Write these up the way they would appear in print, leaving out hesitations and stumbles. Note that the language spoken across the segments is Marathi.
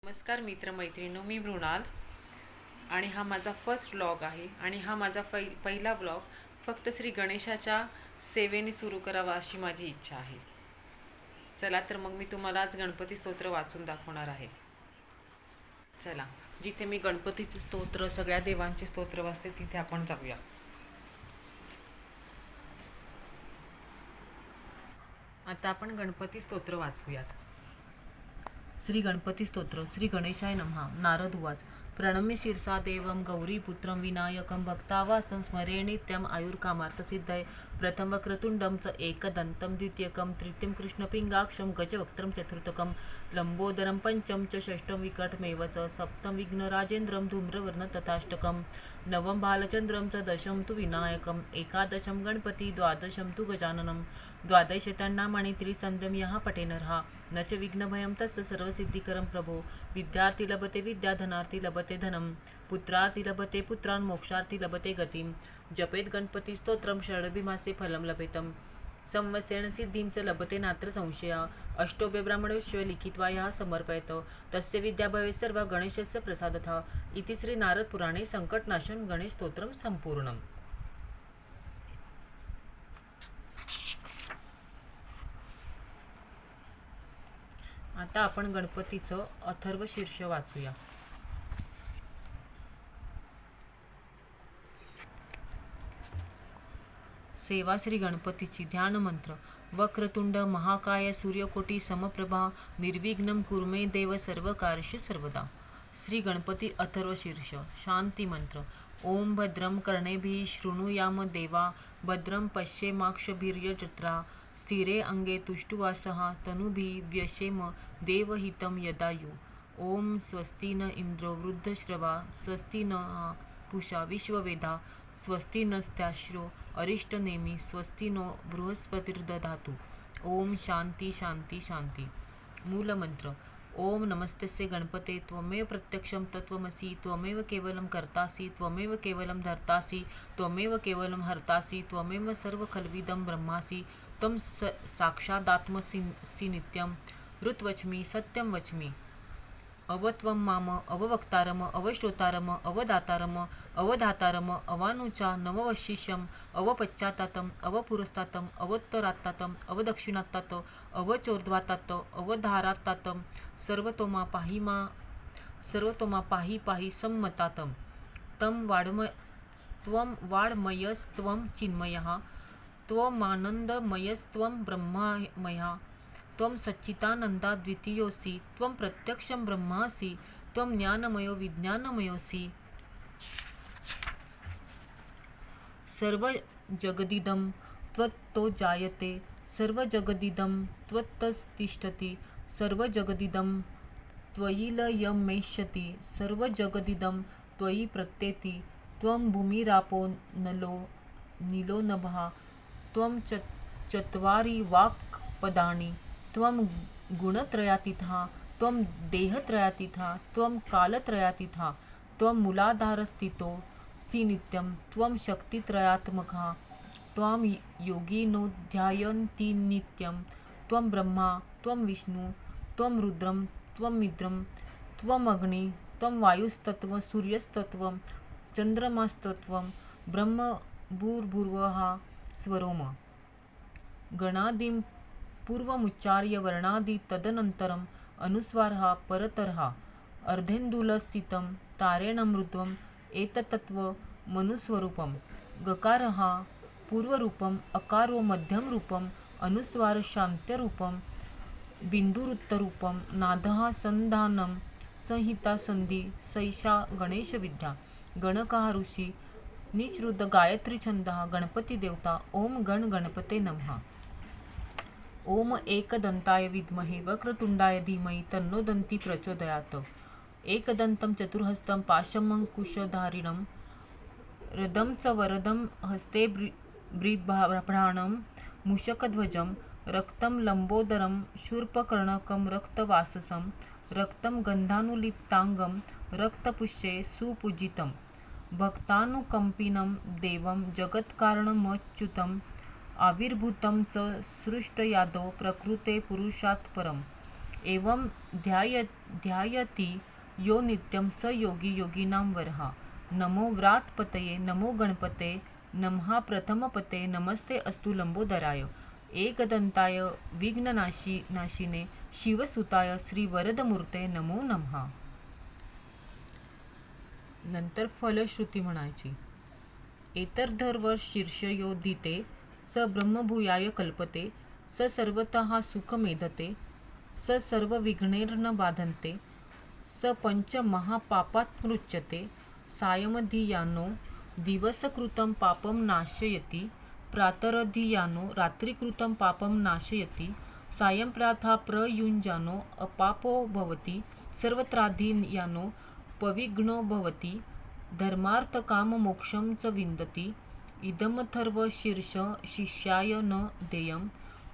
नमस्कार मित्रमैत्रिणींनो, मी मृणाल आणि हा माझा फर्स्ट व्लॉग आहे आणि हा माझा पहिला व्लॉग फक्त श्री गणेशाच्या सेवेने सुरू करावा अशी माझी इच्छा आहे. चला तर मग मी तुम्हाला आज गणपती स्तोत्र वाचून दाखवणार आहे. चला, जिथे मी गणपतीचे स्तोत्र, सगळ्या देवांचे स्तोत्र वाचते तिथे आपण जाऊया. आता आपण गणपती स्तोत्र वाचूयात. श्री गणपती स्तोत्र. श्री गणेशाय नमः. नारद उवाच. प्रणम्य शिरसा देवं गौरीपुत्रं विनायकं भक्तावासं स्मरे नित्यम् आयुर्कामार्थसिद्धये. प्रथम वक्रतुण्डं च एकदन्तं द्वितीयकं तृतीयं कृष्णपिङ्गाक्षं गजवक्त्रं चतुर्थकं लम्बोदरं पंचम च षष्ठं विकटमेव च सप्तं विघ्नराजेन्द्रं धूम्रवर्णं तथाष्टकं नवं बालचन्द्रं च दशं तु विनायकम् एकादशं गणपति द्वादशं तु गजाननं द्वादशतन्नामानि त्रिसन्ध्यं यः पठेनर्हा न च विघ्नभयं तस्य सर्वसिद्धिकरं प्रभो. विद्यार्थी लभते विद्या, धनार्थी लभते धनं, पुत्रार्थी लभते पुत्रान्, मोक्षार्थी लभते गतिं. जपेत गणपती स्तोत्रं षडभिमासे फलं लभेतं. संवत्सरेण सिद्धिं च लभते नात्र संशया. अष्टोभ्य ब्राह्मणेभ्यो लिखित्वा यः समर्पयेत तस्य विद्या भवेत् सर्वा गणेशस्य प्रसादतः. इति श्री नारद पुराणे संकटनाशन गणेश स्तोत्रम संपूर्णम. आता आपण गणपतीचं अथर्व शीर्ष वाचूया. सेवा श्री गणपतीची. ध्यान मंत्र. वक्रतुंड महाकाय सूर्यकोटी समप्रभा निर्विघ्नं कुरु मे देव सर्वकार्येषु सर्वदा. श्री गणपती अथर्व शीर्ष. शांती मंत्र. ओम भद्रं कर्णेभिः शृणुयाम देवा भद्रं पश्येमाक्षभिर्यजत्रा स्थिरे अंगे तुष्टुवासः तनुभिः व्यशेम देवहितं यदायु. ओम स्वस्ति न इंद्रो वृद्धश्रवा स्वस्ति न पूषा विश्ववेदा स्वस्ति नस्त्याश्रो अरिष्टनेमी स्वस्ति नो बृहस्पतिर्दधातु. ओम शांती शांती शांती. मूलमंत्र. ओम नमस्तस्य गणपते त्वमेव प्रत्यक्षं तत्त्वमसि त्वमेव केवलं कर्तासि त्वमेव केवलं धर्तासि त्वमेव केवलं हर्तासि त्वमेव सर्वखल्विदं ब्रह्मासि त्वं साक्षादात्मसि नित्यं ऋत्वच्मि सत्यं वच्मि. अवत्वं माम अववक्तारम अवश्रोतारम अवदातारम अवधातारम अवानुचा नववशिष्यम अवपश्चातातम अवपुरस्तातम अवोत्तरात्तातम अवदक्षिणात्तात अवचोर्ध्वातात अवधारात्तातम सर्वतोमा पाहि पाहि सम्मतातम. त्वं वाङ्मयस्त्वं चिन्मयः त्वमानन्दमयस्त्वं ब्रह्ममयः त्वं सच्चिदानन्दाद्वितीयोऽसि त्वं प्रत्यक्षं ब्रह्मासि त्वं ज्ञानमयो विज्ञानमयोऽसि. सर्वजगदिदं त्वत्तो जायते सर्वजगदिदं त्वत्तस्तिष्ठति सर्वजगदिदं त्वयि लयमेष्यति सर्वजगदिदं त्वयि प्रत्येति. त्वं भूमिरापो नीलो नभः त्वं चत्वारि वाक्पदानि त्वं गुणत्रयातीतः त्वं देहत्रयातीतः त्वं कालत्रयातीतः त्वं मूलाधारस्थितो सि नित्यं त्वं शक्तित्रयात्मकः त्वां योगिनो ध्यायन्ति नित्यं. त्वं ब्रह्मा त्वं विष्णु त्वं रुद्रं त्वं मित्रं त्वं अग्नि त्वं वायुस्तत्त्वं सूर्यस्तत्त्वं चन्द्रमास्तत्त्वं ब्रह्म भूर्भुवः स्वरोम. गणादिं पूर्वमुच्चार्य वर्णादि तदनन्तरम् अनुस्वारः परतरः अर्धेन्दुलसितं तारेण मृत्वम् एतत्तत्त्वमनुस्वरूपं. गकारः पूर्वरूपम् अकारो मध्यमरूपम् अनुस्वार शान्त्यरूपं बिन्दुरुत्तरूपं नादः संधानं संहिता संधि सैषा गणेशविद्या. गणकः ऋषी निश्रुत गायत्री छंदः गणपती देवता. ओम गण गणपते नमः. ओम एकदंताय विद्महे वक्रतुंडाय धीमहि तन्नो दन्ती प्रचोदयात्. एकदन्तं चतुर्हस्तं पाशमङ्कुशधारिणं रदं च वरदं हस्ते बिभ्राणं मूषकध्वजं रक्तं लम्बोदरं शूर्पकर्णकं रक्तवाससं रक्तं गन्धानुलिप्ताङ्गं रक्तपुष्ये सुपूजितं. भक्तानुकंपिनं देवं जगत्कारणमच्युतं आविर्भूतं च सृष्टयादौ प्रकृते पुरुषात् परम्. एवं ध्यायति यो नित्यं स योगी योगिनां वरः। नमो व्रातपतये नमो गणपते नमः प्रथमपते नमस्ते अस्तु लंबोदराय। एकदंताय विघ्ननाशिने शिवसुताय श्री वरदमूर्ते नमो नमः। नंतर फलश्रुती म्हणायची. एतर्धर्व शीर्षयोदिते स ब्रह्मभूयाय कल्पते स सर्वतः सुखमेधते स सर्वविघ्नैर्न बाधन्ते स पंचमहापापात्मुच्यते सायमधियानो दिवसकृतं पापं नाशयति प्रातरधियानो रात्रिकृतं पापं नाशयति सायंप्रातः प्रयुञ्जानो अपापो भवति सर्वत्राधियानो पविघ्नो भवति धर्मार्थकाममोक्षं च विन्दति इदमथर्वशीर्ष शिष्याय न देयं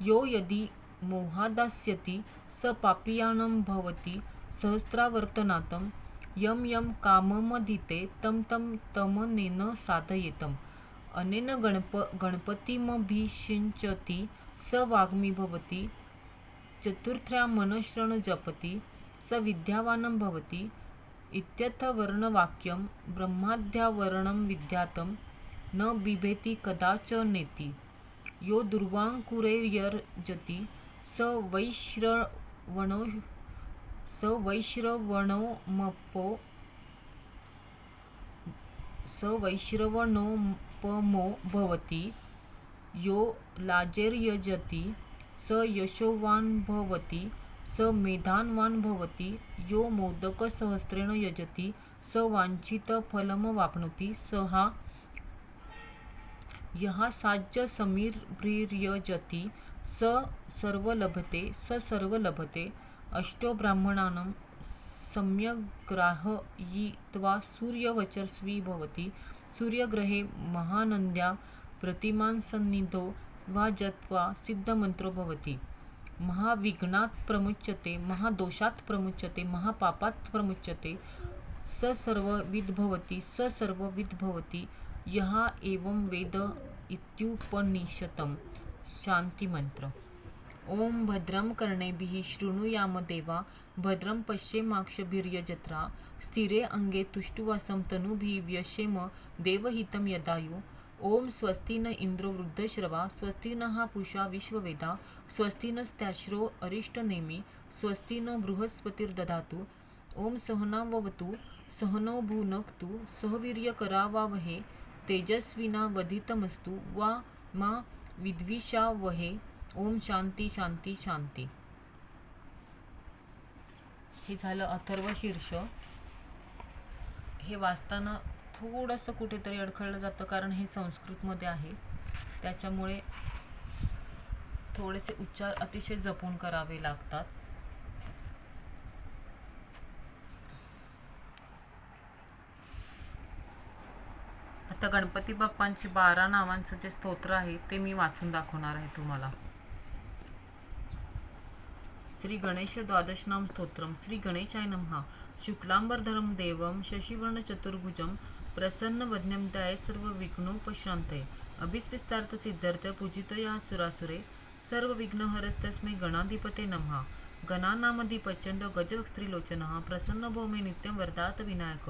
यो यदि मोहादास्यति स पापीयानं भवति सहस्रावर्तनातं यं यं काममधीते तं तं तमनेन साधयेतम् अनेन गणपतिमभिषिञ्चति स वाग्मी भवति चतुर्थ्या मनश्रण जपति स विद्यावानं भवति इत्यर्थवर्णवाक्यं ब्रह्माद्यावरणं विद्यातं न बिभेति कदाचनेति यो दुर्वाङ्कुरैर्यजति स वैश्रवणोपमो भवति यो लाजैर्यजति स यशोवान् भवति स मेधान्वान् भवति यो मोदकसहस्रेण यजति स वाञ्छितफलमवाप्नोति यः साज्यसमीर्यजति स सर्वलभते अष्टो ब्राह्मणानां सम्यग्राहयित्वा सूर्यवचस्वी भवति सूर्यग्रहे महानन्द्या प्रतिमान् सन्निधो वा जत्वा सिद्धमन्त्रो भवति महाविघ्नात् प्रमुच्यते महादोषात् प्रमुच्यते महापापात् प्रमुच्यते स सर्वविद् भवति यः एवं वेद इत्युपनिषतं शान्तिमन्त्र। ओम भद्रं कर्णेभिः शृणुयाम देवा भद्रं पश्येमाक्षभिर्यजत्रा स्थिरे अंगे तुष्टुवासं तनूभिः व्यशेम देवहितं यदायु। ओम स्वस्ति न इंद्रो वृद्धश्रवा स्वस्ति नः पूषा विश्ववेदा स्वस्ति नस्त्याश्रो अरिष्टनेमि स्वस्ति न बृहस्पतिर्दधातु। ओम सहनाववतु सहनौ भुनक्तु सह वीर्यकरावावहै तेजस्विनावधीतमस्तु मा विद्विषावहै। ओम शांती शांती शांती। हे झालं अथर्वशीर्ष. हे वाचताना थोडंसं कुठेतरी अडखळलं जातं कारण हे संस्कृतमध्ये आहे, त्याच्यामुळे थोडेसे उच्चार अतिशय जपून करावे लागतात. आता गणपती बाप्पांची 12 नावांचं जे स्तोत्र आहे ते मी वाचून दाखवणार आहे तुम्हाला. श्री गणेश द्वादशनाम स्तोत्रम. श्री गणेशाय नमः. शुक्लांबरधरं देवं शशिवर्ण चतुर्भुजं प्रसन्नवदनं ध्याये सर्वविघ्नोपशान्तये अभीष्टसिद्धार्थ सिद्ध्यर्थ पूजितया सुरासुरे सर्वविघ्नहरस्तस्मै गणाधिपते नमः. गणानामधिपचण्ड गजवक्स्त्रीलोचनः प्रसन्नो मे नित्यं वरदात विनायक.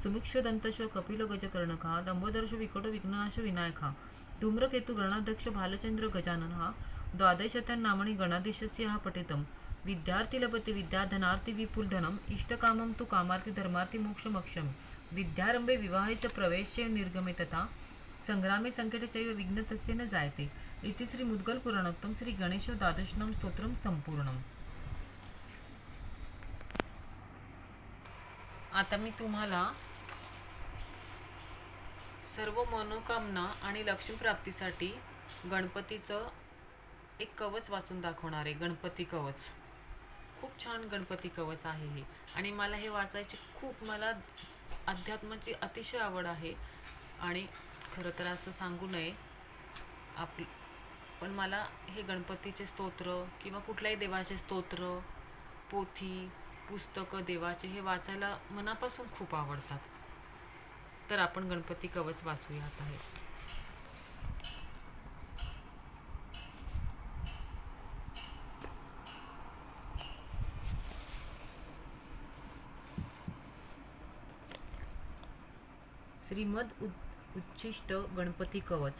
सुमिक्षदन्तश्व कपिलो गजकर्णकः लंबोदरश्व विकटो विघ्ननाशो विनायकः. धूम्रकेतु गणाध्यक्ष भालचंद्र गजाननः. द्वादशतन्नामानि गणाधीशस्य पठितम्. विद्यार्थी लभते विद्याधनार्थी विपुलधनम्. इष्टकामं तु कामार्थी धर्मार्थी मोक्षमक्षम्. विद्यारंभे विवाहे च प्रवेशे निर्गमे तथा संग्रामे संकटे चैव विघ्नतस्य न जायते. इति श्री मुद्गल पुराणोक्तं श्री गणेश द्वादशनाम स्तोत्रम संपूर्णम. आता मी तुम्हाला सर्व मनोकामना आणि लक्ष्मी प्राप्तीसाठी गणपतीचं एक कवच वाचून दाखवणार आहे. गणपती कवच खूप छान गणपती कवच आहे हे, आणि मला हे वाचायचे मला अध्यात्माची अतिशय आवड आहे. आणि खरं तर असं सांगू नये पण मला हे गणपतीचे स्तोत्र किंवा कुठल्याही देवाचे स्तोत्र, पोथी, पुस्तकं देवाचे हे वाचायला मनापासून खूप आवडतात. तर आपण गणपती कवच वाचूयात आहे. श्रीमद उच्छिष्ट गणपती कवच.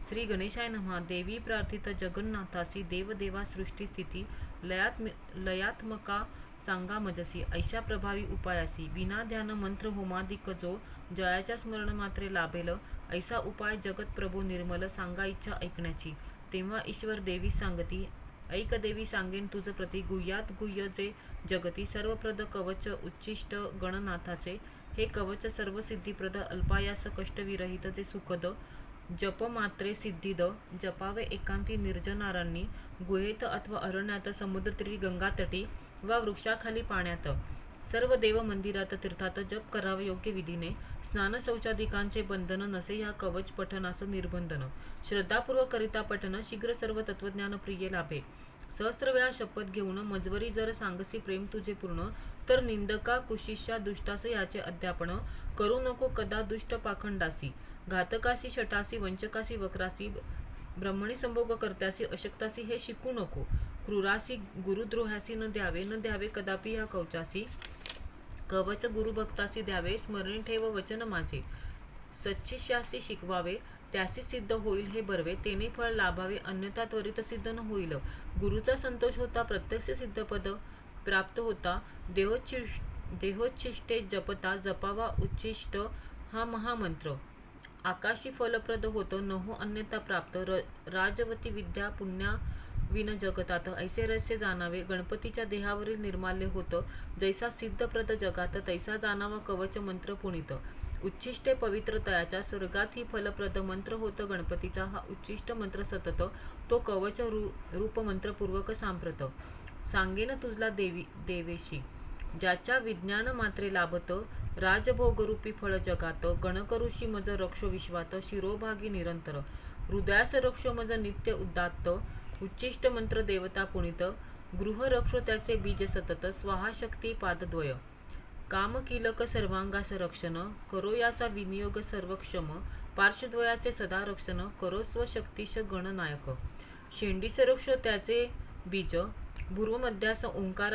श्री गणेशाय नमः. देवी प्रार्थित जगन्नाथासी देवदेवा सृष्टी स्थिती लयात्मका सांगा मजसी. ऐशा प्रभावी उपायासी विना ध्यान मंत्र होमादिक जो जयाच्या स्मरण मात्रे लाभेल ऐसा उपाय जगत प्रभू निर्मल सांगा इच्छा ऐकण्याची. तेव्हा ईश्वर देवी सांगती ऐक देवी सांगेन तुझ प्रती गुह्यात गुह्य जे जगती सर्वप्रद कवच उच्छिष्ट गणनाथाचे. हे कवच सर्व सिद्धिप्रद अल्पायास कष्टविरहित जे सुखद जप मात्रे सिद्धिद. जपावे एकांती निर्जनारांनी गुहेत अथवा अरण्यात समुद्रतीरी गंगातटी वा वृक्षाखाली पाण्यात. सर्व देव मंदिरात तीर्थात जप करावे योग्य विधीने. स्नान शौचादिकांचे बंधन नसे ह्या कवच पठनास निर्बंधन. श्रद्धापूर्वक करिता पठन शीघ्र सर्व तत्वज्ञान प्रिय लाभे. सहस्र वेळा शपथ घेऊन मजवरी जर सांगसी प्रेम तुझे पूर्ण तर निंदका कुशिष्या दुष्टास याचे अध्यापन करू नको कदा दुष्ट पाखंडासी. घातकासी शटासी वंचकासी वक्रासी ब्रह्मणी संभोग करत्यासी अशक्तासी हे शिकू नको. क्रूरासी गुरुद्रोहासी न द्यावे कदापि ह्या कवचासी. कवच गुरुभक्तासी द्यावे स्मरणी ठेव वचन माझे. सच्छिष्यासी शिकवावे त्यासी सिद्ध होईल हे बर्वे. तेने फळ लाभावे अन्यथा त्वरित सिद्ध न होईल. गुरुचा संतोष होता प्रत्यक्ष सिद्धपद प्राप्त होता. देहोच्छिष्टे जपता जपावा उच्छिष्ट हा महामंत्र. आकाशी फलप्रद होत न हो अन्यथा प्राप्त. राजवती विद्या पुण्या विन जगतात ऐसे रहस्य जाणावे. गणपतीच्या देहावरील निर्माल्य होत जैसा सिद्धप्रद जगात तैसा जाणावा कवच मंत्र पुनित. उच्छिष्टे पवित्र तयाच्या स्वर्गात ही फलप्रद मंत्र होत गणपतीचा हा उच्छिष्ट मंत्र सतत. तो कवच रूप मंत्रपूर्वक सांप्रत. सांगेन तुझला देवेशी ज्याच्या विज्ञान मात्रे लाभत. राजभोगरूपी फळ जगात गणकऋषी मज रक्षो विश्वात. शिरोभागी निरंतर हृदयास रक्षो मज नित्य उदात्त. उच्छिष्ट मंत्र देवता पुनित गृह रक्षो त्याचे बीज सतत. स्वाहा शक्ती पादद्वय काम किलक सर्वांगास रक्षण. करो याचा विनियोग सर्वक्षम. पार्श्वद्वयाचे सदा रक्षण करो स्वशक्तीश गणनायक. शेंडीस रक्षो त्याचे बीज भूर्वमध्यास ओंकारा